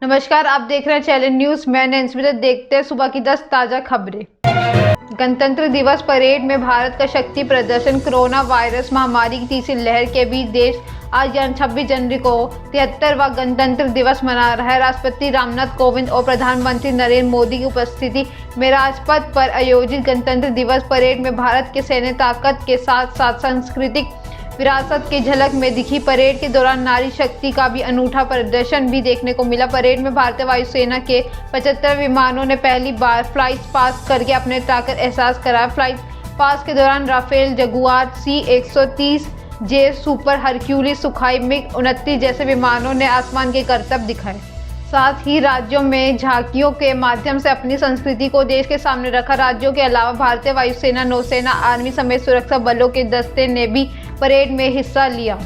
नमस्कार, आप देख रहे हैं चैलेंज न्यूज। मैं नैन्सी। देखते हैं सुबह की 10 ताजा खबरें। गणतंत्र दिवस परेड में भारत का शक्ति प्रदर्शन। कोरोना वायरस महामारी की तीसरी लहर के बीच देश आज 26 जनवरी को 73वां गणतंत्र दिवस मना रहा है। राष्ट्रपति रामनाथ कोविंद और प्रधानमंत्री नरेंद्र मोदी की उपस्थिति में राजपथ पर आयोजित गणतंत्र दिवस परेड में भारत के सैन्य ताकत के साथ साथ सांस्कृतिक विरासत की झलक में दिखी। परेड के दौरान नारी शक्ति का भी अनूठा प्रदर्शन भी देखने को मिला। परेड में भारतीय वायुसेना के 75 विमानों ने पहली बार फ्लाइट पास करके अपने ताकत एहसास कराया। फ्लाइट पास के दौरान Rafale, Jaguar C-130J, super Hercules, सुखाई MiG-29 जैसे विमानों ने आसमान के करतब दिखाए। साथ ही राज्यों में झांकियों के माध्यम से अपनी संस्कृति को देश के सामने रखा। राज्यों के अलावा भारतीय वायुसेना, नौसेना, आर्मी समेत सुरक्षा बलों के दस्ते ने भी परेड में हिस्सा लिया।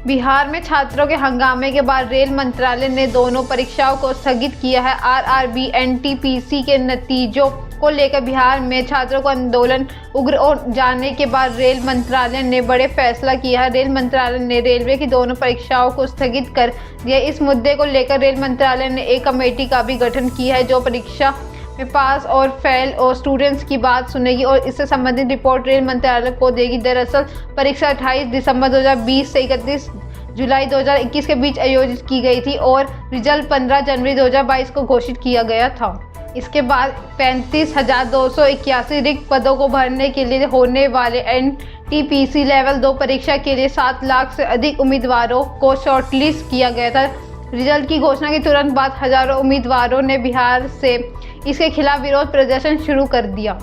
बिहार में छात्रों के हंगामे के बाद रेल मंत्रालय ने दोनों परीक्षाओं को स्थगित किया है। RRB NTPC के नतीजों को लेकर बिहार में छात्रों को आंदोलन उग्र हो जाने के बाद रेल मंत्रालय ने बड़े फैसला किया है। रेल मंत्रालय ने रेलवे की दोनों परीक्षाओं को स्थगित कर दिया। इस मुद्दे को लेकर रेल मंत्रालय ने एक कमेटी का भी गठन किया है जो परीक्षा में पास और फेल और स्टूडेंट्स की बात सुनेगी और इससे संबंधित रिपोर्ट रेल मंत्रालय को देगी। दरअसल परीक्षा 28 दिसंबर 2020 से 31 जुलाई 2021 के बीच आयोजित की गई थी और रिजल्ट 15 जनवरी 2022 को घोषित किया गया था। इसके बाद 35,281 रिक्त पदों को भरने के लिए होने वाले NTPC लेवल 2 परीक्षा के लिए 7 लाख से अधिक उम्मीदवारों को शॉर्टलिस्ट किया गया था। रिजल्ट की घोषणा के तुरंत बाद हजारों उम्मीदवारों ने बिहार से इसके खिलाफ विरोध प्रदर्शन शुरू कर दिया।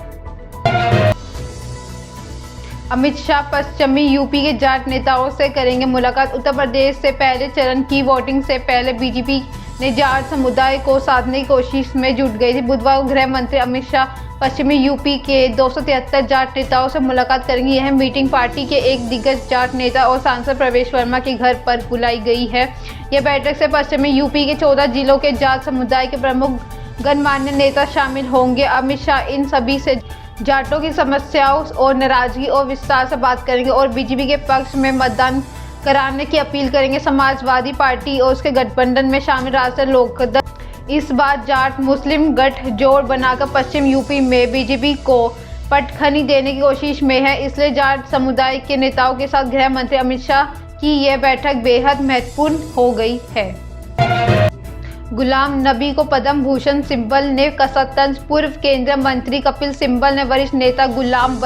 अमित शाह पश्चिमी यूपी के जाट नेताओं से करेंगे मुलाकात। उत्तर प्रदेश से पहले चरण की वोटिंग से पहले बीजेपी ने जाट समुदाय को साधने की कोशिश में जुट गई थी। बुधवार को गृह मंत्री अमित शाह पश्चिमी यूपी के 273 जाट नेताओं से मुलाकात करेंगे। यह मीटिंग पार्टी के एक दिग्गज जाट नेता और सांसद प्रवेश वर्मा के घर पर बुलाई गई है। यह बैठक से पश्चिमी यूपी के 14 जिलों के जाट समुदाय के प्रमुख गणमान्य नेता शामिल होंगे। अमित शाह इन सभी से जाटों की समस्याओं और नाराजगी और विस्तार से बात करेंगे और बीजेपी के पक्ष में मतदान कराने की अपील करेंगे। समाजवादी पार्टी और उसके गठबंधन में शामिल राष्ट्रीय लोकदल इस बार जाट मुस्लिम गठजोड़ बनाकर पश्चिम यूपी में बीजेपी को पटखनी देने की कोशिश में है। इसलिए जाट समुदाय के नेताओं के साथ गृह मंत्री अमित शाह की यह बैठक बेहद महत्वपूर्ण हो गई है। गुलाम नबी को पद्म भूषण सिब्बल ने कसरतंज। पूर्व केंद्रीय मंत्री कपिल सिब्बल ने वरिष्ठ नेता गुलाम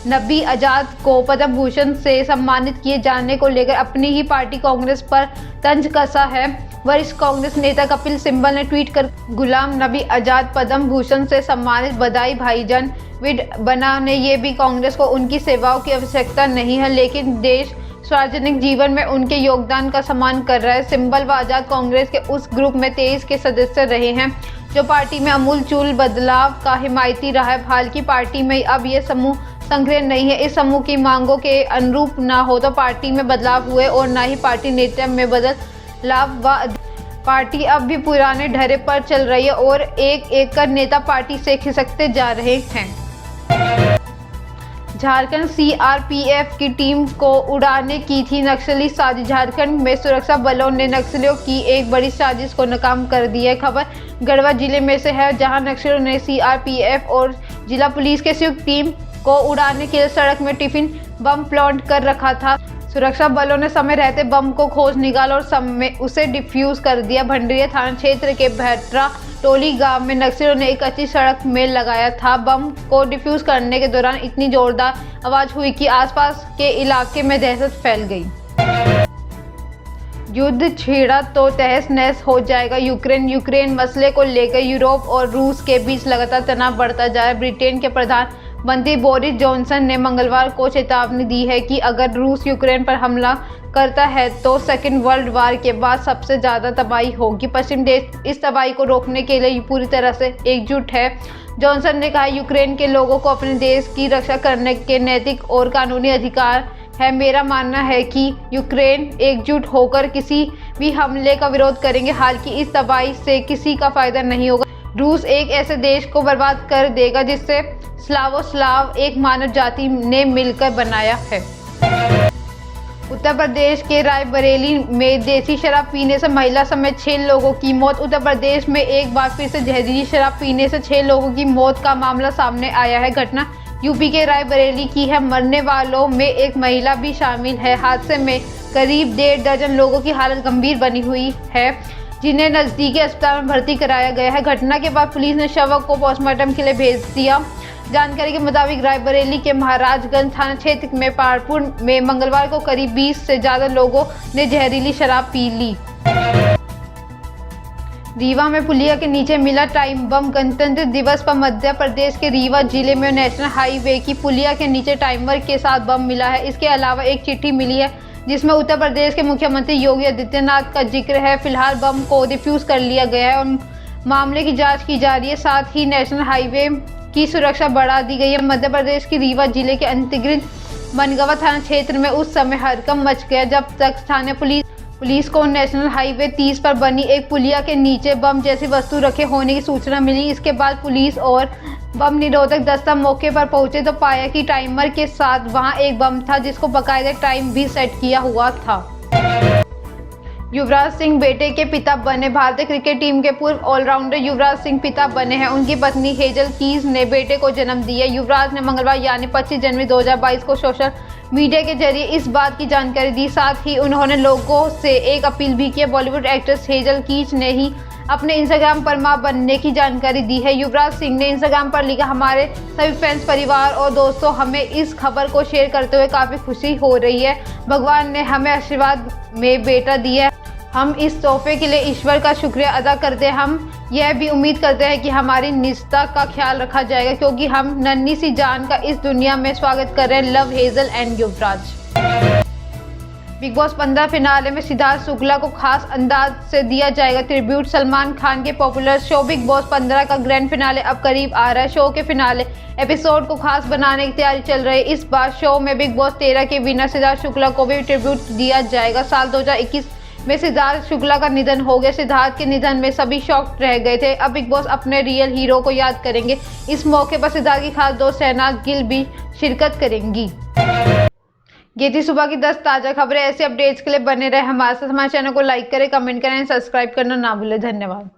नबी आजाद को पद्म भूषण से सम्मानित किए जाने को लेकर अपनी ही पार्टी कांग्रेस पर तंज कसा है। वरिष्ठ कांग्रेस नेता कपिल सिब्बल ने ट्वीट कर गुलाम नबी आजाद पद्म भूषण से सम्मानित, बधाई भाईजान। विड बना ने ये भी कांग्रेस को उनकी सेवाओं की आवश्यकता नहीं है लेकिन देश सार्वजनिक जीवन में उनके योगदान का सम्मान कर रहा है। सिब्बल व आजाद कांग्रेस के उस ग्रुप में 23 के सदस्य रहे हैं जो पार्टी में अमूलचूल बदलाव का हिमायती रहा है। हालांकि पार्टी में अब यह समूह संग्रह नहीं है। इस समूह की मांगों के अनुरूप न हो तो पार्टी में बदलाव हुए और न ही पार्टी नेतृत्व में बदलाव व पार्टी अब भी पुराने ढर्रे पर चल रही है और एक एक कर नेता पार्टी से खिसकते जा रहे हैं। झारखंड CRPF की टीम को उड़ाने की थी नक्सली साजिश। झारखंड में सुरक्षा बलों ने नक्सलियों की एक बड़ी साजिश को नाकाम कर दिया है। खबर गढ़वा जिले में से है जहां नक्सलियों ने CRPF और जिला पुलिस के संयुक्त टीम को उड़ाने के लिए सड़क में टिफिन बम प्लांट कर रखा था। सुरक्षा बलों ने समय रहते बम को खोज निकाला और उसे डिफ्यूज कर दिया। भंडरिया थाना क्षेत्र के भैटरा टोली गांव में नक्सलियों ने एक कच्ची सड़क में लगाया था। बम को डिफ्यूज करने के दौरान इतनी जोरदार आवाज हुई कि आसपास के इलाके में दहशत फैल गई। युद्ध छिड़ा तो तहस नहस हो जाएगा यूक्रेन मसले को लेकर यूरोप और रूस के बीच लगातार तनाव बढ़ता जा रहा है। ब्रिटेन के प्रधानमंत्री बोरिस जॉनसन ने मंगलवार को चेतावनी दी है कि अगर रूस यूक्रेन पर हमला करता है तो सेकेंड वर्ल्ड वार के बाद सबसे ज़्यादा तबाही होगी। पश्चिम देश इस तबाही को रोकने के लिए पूरी तरह से एकजुट है। जॉनसन ने कहा, यूक्रेन के लोगों को अपने देश की रक्षा करने के नैतिक और कानूनी अधिकार है। मेरा मानना है कि यूक्रेन एकजुट होकर किसी भी हमले का विरोध करेंगे। हालांकि इस तबाही से किसी का फायदा नहीं होगा। रूस एक ऐसे देश को बर्बाद कर देगा जिससे स्लाव एक मानव जाति ने मिलकर बनाया है। उत्तर प्रदेश के रायबरेली में देसी शराब पीने से महिला समेत 6 लोगों की मौत। उत्तर प्रदेश में एक बार फिर से जहरीली शराब पीने से 6 लोगों की मौत का मामला सामने आया है। घटना यूपी के रायबरेली की है। मरने वालों में एक महिला भी शामिल है। हादसे में करीब 1.5 दर्जन लोगों की हालत गंभीर बनी हुई है, जिन्हें नजदीकी अस्पताल में भर्ती कराया गया है। घटना के बाद पुलिस ने शव को पोस्टमार्टम के लिए भेज दिया। जानकारी के मुताबिक रायबरेली के महाराजगंज थाना क्षेत्र में पहाड़पुर में मंगलवार को करीब 20 से ज्यादा लोगों ने जहरीली शराब पी ली। रीवा में पुलिया के नीचे मिला टाइम बम। गणतंत्र दिवस पर मध्य प्रदेश के रीवा जिले में नेशनल हाईवे की पुलिया के नीचे टाइमर के साथ बम मिला है। इसके अलावा एक चिट्ठी मिली है जिसमें उत्तर प्रदेश के मुख्यमंत्री योगी आदित्यनाथ का जिक्र है। फिलहाल बम को डिफ्यूज कर लिया गया है और मामले की जांच की जा रही है। साथ ही नेशनल हाईवे की सुरक्षा बढ़ा दी गई है। मध्य प्रदेश के रीवा जिले के अंतर्गत मनगवा थाना क्षेत्र में उस समय हड़कंप मच गया जब तक स्थानीय पुलिस को नेशनल हाईवे 30 पर बनी एक पुलिया के नीचे बम जैसी वस्तु रखे होने की सूचना मिली। इसके बाद पुलिस और बम निरोधक दस्ता मौके पर पहुंचे तो पाया कि टाइमर के साथ वहां एक बम था जिसको बकायदा टाइम भी सेट किया हुआ था। युवराज सिंह बेटे के पिता बने। भारतीय क्रिकेट टीम के पूर्व ऑलराउंडर युवराज सिंह पिता बने हैं। उनकी पत्नी हेजल कीज ने बेटे को जन्म दिया। युवराज ने मंगलवार यानी 25 जनवरी 2022 को सोशल मीडिया के जरिए इस बात की जानकारी दी। साथ ही उन्होंने लोगों से एक अपील भी की। बॉलीवुड एक्ट्रेस हेजल कीज ने ही अपने इंस्टाग्राम पर मां बनने की जानकारी दी है। युवराज सिंह ने इंस्टाग्राम पर लिखा, हमारे सभी फैंस, परिवार और दोस्तों, हमें इस खबर को शेयर करते हुए काफ़ी खुशी हो रही है। भगवान ने हमें आशीर्वाद में बेटा दिया। हम इस तोहफे के लिए ईश्वर का शुक्रिया अदा करते हैं। हम यह भी उम्मीद करते हैं कि हमारी निजता का ख्याल रखा जाएगा क्योंकि हम नन्ही सी जान का इस दुनिया में स्वागत कर रहे हैं। Love, hazel and Yuvraj. Big boss 15 finale में सिद्धार्थ शुक्ला को खास अंदाज से दिया जाएगा ट्रिब्यूट। सलमान खान के पॉपुलर शो बिग बॉस 15 का ग्रैंड फिनाले अब करीब आ रहा है। शो के फिनाले एपिसोड को खास बनाने की तैयारी चल रही है। इस बार शो में बिग बॉस 13 के विनर सिद्धार्थ शुक्ला को भी ट्रिब्यूट दिया जाएगा। साल 2021 में सिद्धार्थ शुक्ला का निधन हो गया। सिद्धार्थ के निधन में सभी शॉक्ड रह गए थे। अब बिग बॉस अपने रियल हीरो को याद करेंगे। इस मौके पर सिद्धार्थ की खास दोस्त सहना गिल भी शिरकत करेंगी। ये थी सुबह की 10 ताज़ा खबरें। ऐसे अपडेट्स के लिए बने रहे हमारे साथ। हमारे चैनल को लाइक करें, कमेंट करें, सब्सक्राइब करना ना भूलें। धन्यवाद।